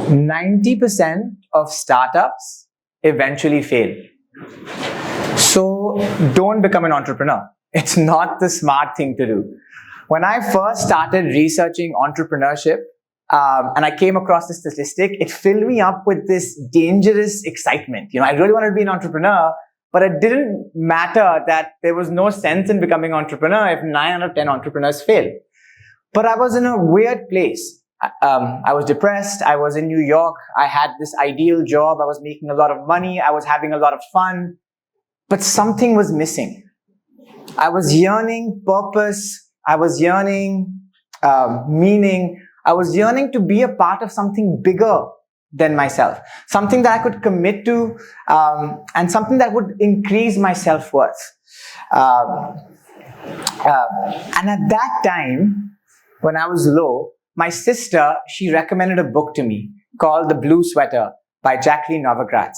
90% of startups eventually fail. So don't become an entrepreneur. It's not the smart thing to do. When I first started researching entrepreneurship, and I came across this statistic, it filled me up with this dangerous excitement. I really wanted to be an entrepreneur, but it didn't matter that there was no sense in becoming an entrepreneur if 9 out of 10 entrepreneurs fail. But I was in a weird place. I was depressed. I was in New York. I had this ideal job. I was making a lot of money. I was having a lot of fun. But something was missing. I was yearning purpose. I was yearning meaning. I was yearning to be a part of something bigger than myself. Something that I could commit to, and something that would increase my self-worth. And at that time, when I was low, my sister, she recommended a book to me called The Blue Sweater by Jacqueline Novogratz.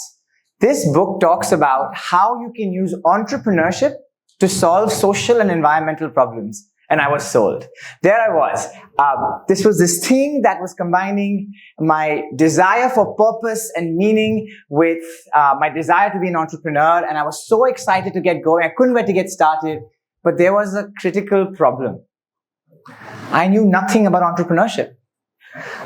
This book talks about how you can use entrepreneurship to solve social and environmental problems. And I was sold. There I was. This was this thing that was combining my desire for purpose and meaning with my desire to be an entrepreneur. And I was so excited to get going. I couldn't wait to get started. But there was a critical problem. I knew nothing about entrepreneurship.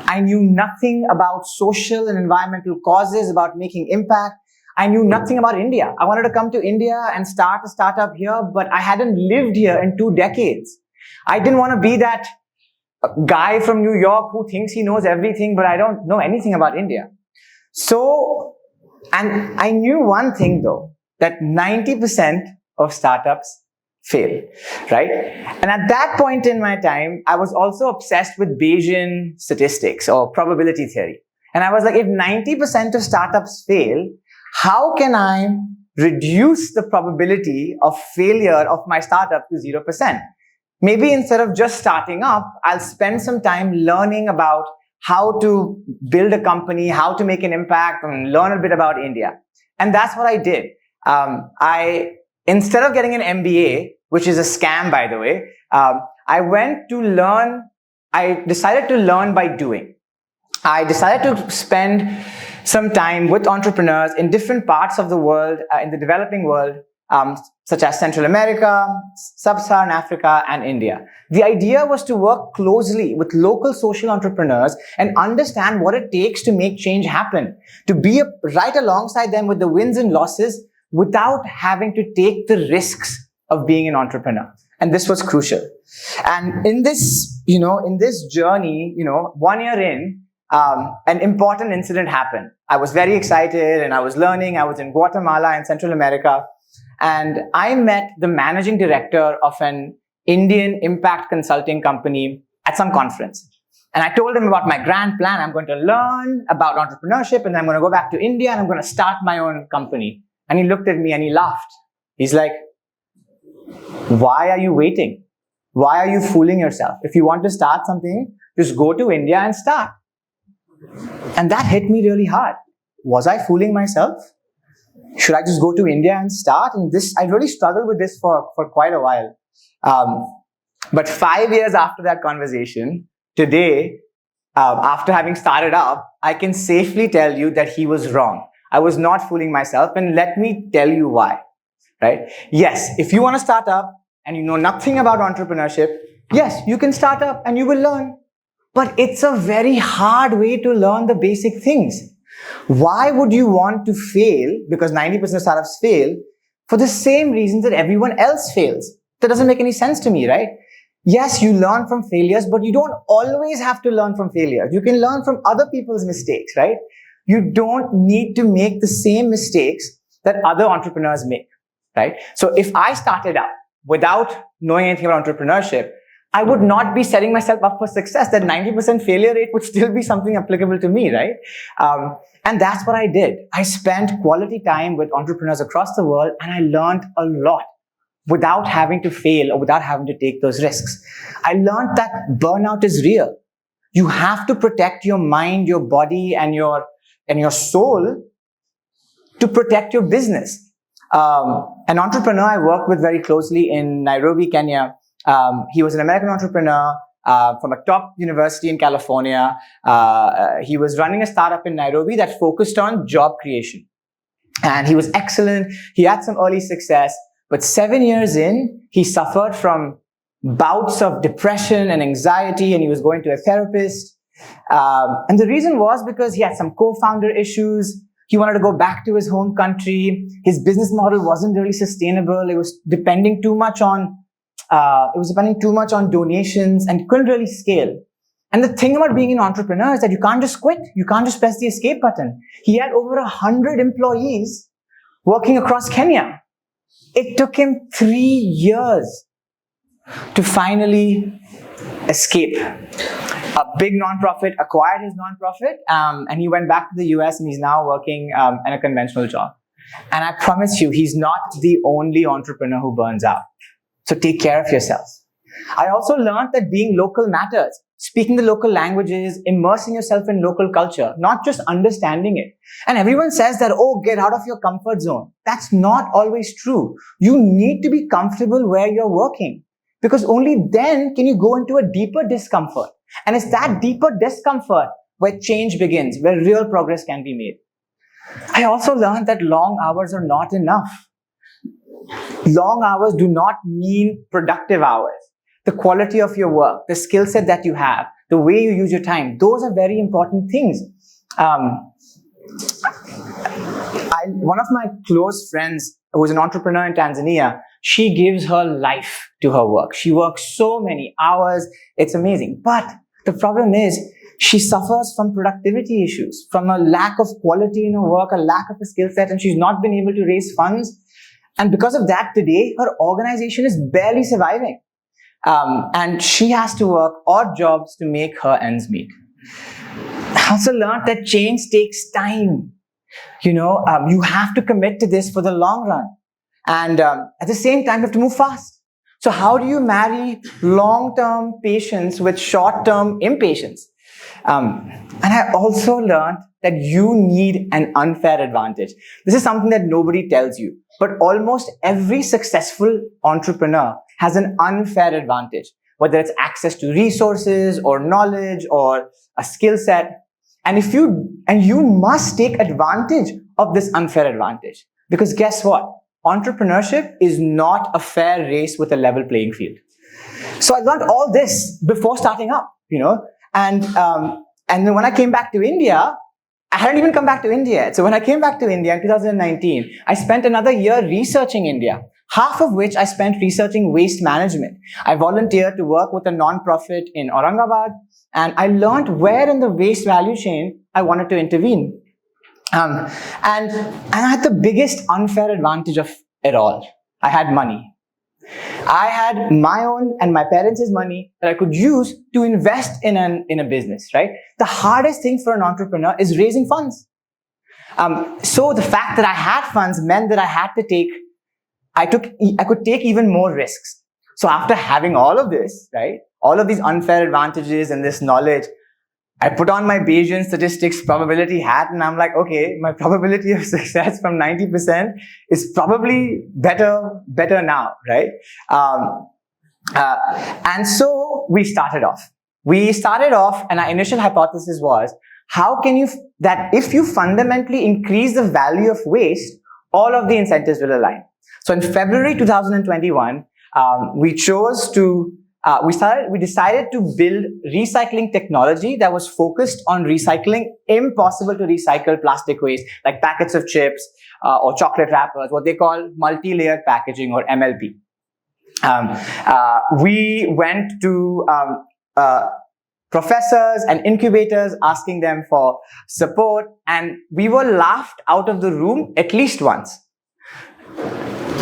I knew nothing about social and environmental causes, about making impact. I knew nothing about India. I wanted to come to India and start a startup here, but I hadn't lived here in 2 decades. I didn't want to be that guy from New York who thinks he knows everything, but I don't know anything about India. So, and I knew one thing though, that 90% of startups fail, right? And at that point in my time, I was also obsessed with Bayesian statistics or probability theory. And I was like, if 90% of startups fail, how can I reduce the probability of failure of my startup to 0%? Maybe instead of just starting up, I'll spend some time learning about how to build a company, how to make an impact, and learn a bit about India. And that's what I did. Instead of getting an MBA, which is a scam, by the way, I decided to learn by doing. I decided to spend some time with entrepreneurs in different parts of the world, in the developing world, such as Central America, Sub-Saharan Africa, and India. The idea was to work closely with local social entrepreneurs and understand what it takes to make change happen, to be right alongside them with the wins and losses without having to take the risks of being an entrepreneur. And this was crucial. And in this journey, 1 year in, an important incident happened. I was very excited and I was learning. I was in Guatemala in Central America. And I met the managing director of an Indian impact consulting company at some conference. And I told him about my grand plan. I'm going to learn about entrepreneurship and then I'm going to go back to India and I'm going to start my own company. And he looked at me and he laughed. He's like, why are you waiting? Why are you fooling yourself? If you want to start something, just go to India and start. And that hit me really hard. Was I fooling myself? Should I just go to India and start? And I really struggled with this for quite a while. But 5 years after that conversation, today, after having started up, I can safely tell you that he was wrong. I was not fooling myself, and let me tell you why. Right? Yes, if you want to start up and you know nothing about entrepreneurship, yes, you can start up and you will learn. But it's a very hard way to learn the basic things. Why would you want to fail? Because 90% of startups fail for the same reasons that everyone else fails. That doesn't make any sense to me, right? Yes, you learn from failures, but you don't always have to learn from failures. You can learn from other people's mistakes, right? You don't need to make the same mistakes that other entrepreneurs make, right? So if I started out without knowing anything about entrepreneurship, I would not be setting myself up for success. That 90% failure rate would still be something applicable to me, right? And that's what I did. I spent quality time with entrepreneurs across the world and I learned a lot without having to fail or without having to take those risks. I learned that burnout is real. You have to protect your mind, your body, and your soul to protect your business. An entrepreneur I worked with very closely in Nairobi, Kenya, he was an American entrepreneur. from a top university in California. He was running a startup in Nairobi that focused on job creation. And he was excellent. He had some early success. But 7 years in, he suffered from bouts of depression and anxiety, and he was going to a therapist. And the reason was because he had some co-founder issues. He wanted to go back to his home country. His business model wasn't really sustainable. It was depending too much on donations and couldn't really scale. And the thing about being an entrepreneur is that you can't just quit. You can't just press the escape button. He had over 100 employees working across Kenya. It took him 3 years to finally escape. A big nonprofit acquired his nonprofit, and he went back to the US, and he's now working in a conventional job. And I promise you, he's not the only entrepreneur who burns out. So take care of yourself. I also learned that being local matters. Speaking the local languages, immersing yourself in local culture, not just understanding it. And everyone says that, oh, get out of your comfort zone. That's not always true. You need to be comfortable where you're working, because only then can you go into a deeper discomfort. And it's that deeper discomfort where change begins, where real progress can be made. I also learned that long hours are not enough. Long hours do not mean productive hours. The quality of your work, the skill set that you have, the way you use your time, those are very important things. One of my close friends, who is an entrepreneur in Tanzania, she gives her life to her work. She works so many hours. It's amazing. But the problem is, she suffers from productivity issues, from a lack of quality in her work, a lack of a skill set, and she's not been able to raise funds. And because of that, today, her organization is barely surviving. And she has to work odd jobs to make her ends meet. I also learned that change takes time. You have to commit to this for the long run. And at the same time, you have to move fast. So how do you marry long-term patience with short-term impatience? And I also learned that you need an unfair advantage. This is something that nobody tells you, but almost every successful entrepreneur has an unfair advantage, whether it's access to resources or knowledge or a skill set. And you must take advantage of this unfair advantage, because guess what? Entrepreneurship is not a fair race with a level playing field. So I learned all this before starting up, and then when I came back to India, I hadn't even come back to India yet. So when I came back to India in 2019, I spent another year researching India, half of which I spent researching waste management. I volunteered to work with a nonprofit in Aurangabad, and I learned where in the waste value chain I wanted to intervene. And I had the biggest unfair advantage of it all. I had money. I had my own and my parents' money that I could use to invest in a business, right? The hardest thing for an entrepreneur is raising funds. So the fact that I had funds meant that I could take even more risks. So after having all of this, right, all of these unfair advantages and this knowledge, I put on my Bayesian statistics probability hat, and I'm like, okay, my probability of success from 90% is probably better now, right? And so we started off. And our initial hypothesis was, if you fundamentally increase the value of waste, all of the incentives will align. So in February 2021, we decided to build recycling technology that was focused on recycling impossible to recycle plastic waste, like packets of chips or chocolate wrappers, what they call multi-layered packaging, or MLP. We went to professors and incubators asking them for support, and we were laughed out of the room at least once.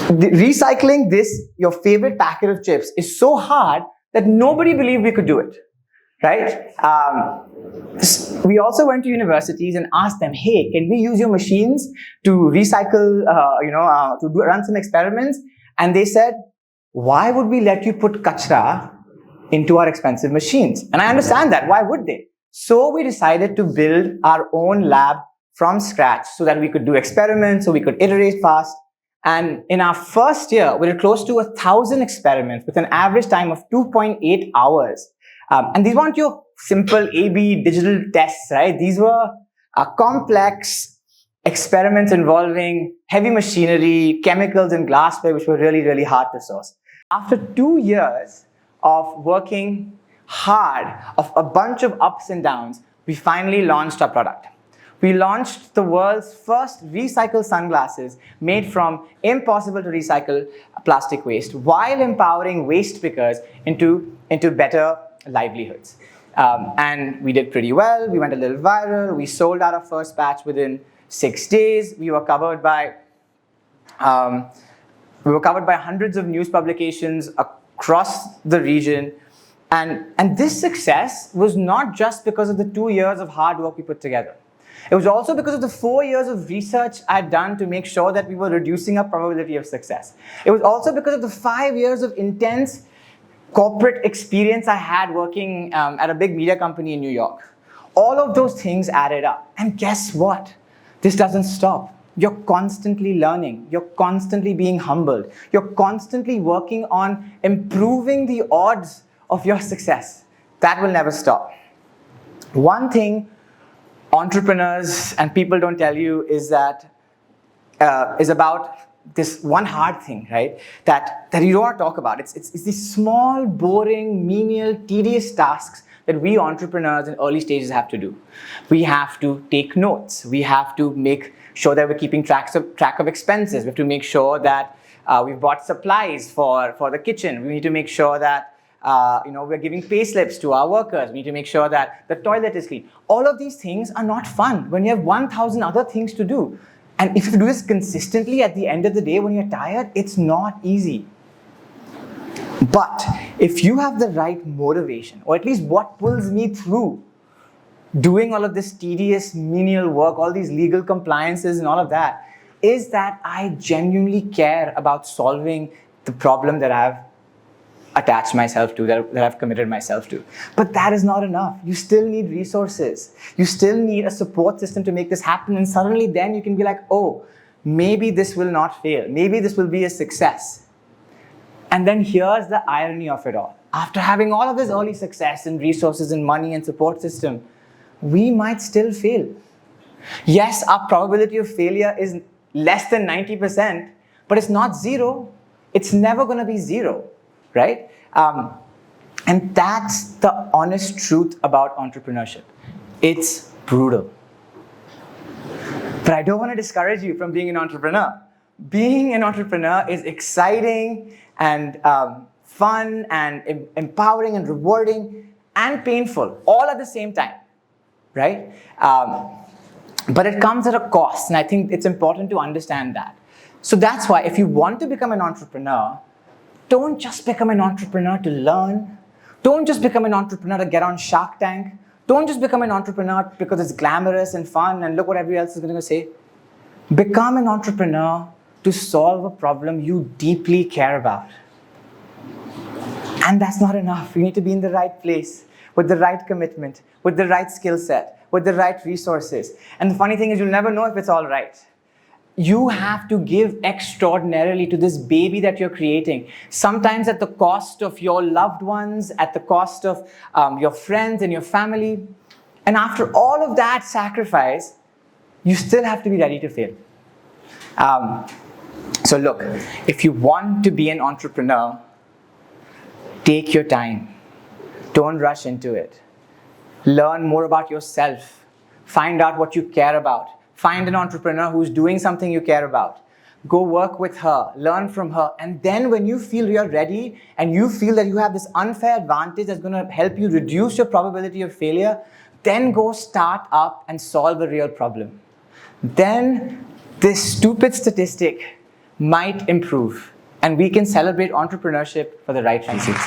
Recycling your favorite packet of chips is so hard that nobody believed we could do it, right? We also went to universities and asked them, hey, can we use your machines to recycle, to run some experiments? And they said, why would we let you put kachra into our expensive machines? And I understand that. Why would they? So we decided to build our own lab from scratch so that we could do experiments, so we could iterate fast. And in our first year, we did close to 1,000 experiments with an average time of 2.8 hours. And these weren't your simple A/B digital tests, right? These were complex experiments involving heavy machinery, chemicals, and glassware, which were really, really hard to source. After 2 years of working hard, of a bunch of ups and downs, we finally launched our product. We launched the world's first recycled sunglasses made from impossible to recycle plastic waste while empowering waste pickers into better livelihoods. And we did pretty well. We went a little viral. We sold out our first batch within 6 days. We were covered by hundreds of news publications across the region. And this success was not just because of the 2 years of hard work we put together. It was also because of the 4 years of research I'd done to make sure that we were reducing our probability of success. It was also because of the 5 years of intense corporate experience I had working at a big media company in New York. All of those things added up. And guess what? This doesn't stop. You're constantly learning. You're constantly being humbled. You're constantly working on improving the odds of your success. That will never stop. One thing entrepreneurs and people don't tell you is that is about this one hard thing, right? That you don't want to talk about. It's these small, boring, menial, tedious tasks that we entrepreneurs in early stages have to do. We have to take notes. We have to make sure that we're keeping track of expenses. We have to make sure that we've bought supplies for the kitchen. We need to make sure that we're giving pay slips to our workers. We need to make sure that the toilet is clean. All of these things are not fun when you have 1,000 other things to do. And if you do this consistently, at the end of the day, when you're tired, it's not easy. But if you have the right motivation, or at least what pulls me through doing all of this tedious, menial work, all these legal compliances and all of that, is that I genuinely care about solving the problem that I've attached myself to, that I've committed myself to. But that is not enough. You still need resources. You still need a support system to make this happen. And suddenly then you can be like, oh, maybe this will not fail. Maybe this will be a success. And then here's the irony of it all. After having all of this early success and resources and money and support system, we might still fail. Yes, our probability of failure is less than 90%, but it's not zero. It's never going to be zero. Right? And that's the honest truth about entrepreneurship. It's brutal. But I don't want to discourage you from being an entrepreneur. Being an entrepreneur is exciting and fun and empowering and rewarding and painful all at the same time. Right? But it comes at a cost, and I think it's important to understand that. So that's why if you want to become an entrepreneur, don't just become an entrepreneur to learn. Don't just become an entrepreneur to get on Shark Tank. Don't just become an entrepreneur because it's glamorous and fun and look what everybody else is going to say. Become an entrepreneur to solve a problem you deeply care about. And that's not enough. You need to be in the right place, with the right commitment, with the right skill set, with the right resources. And the funny thing is, you'll never know if it's all right. You have to give extraordinarily to this baby that you're creating, sometimes at the cost of your loved ones, at the cost of your friends and your family. And after all of that sacrifice, you still have to be ready to fail. So look, if you want to be an entrepreneur, take your time. Don't rush into it. Learn more about yourself. Find out what you care about. Find an entrepreneur who's doing something you care about. Go work with her, learn from her, and then when you feel you're ready and you feel that you have this unfair advantage that's going to help you reduce your probability of failure, then go start up and solve a real problem. Then this stupid statistic might improve, and we can celebrate entrepreneurship for the right reasons.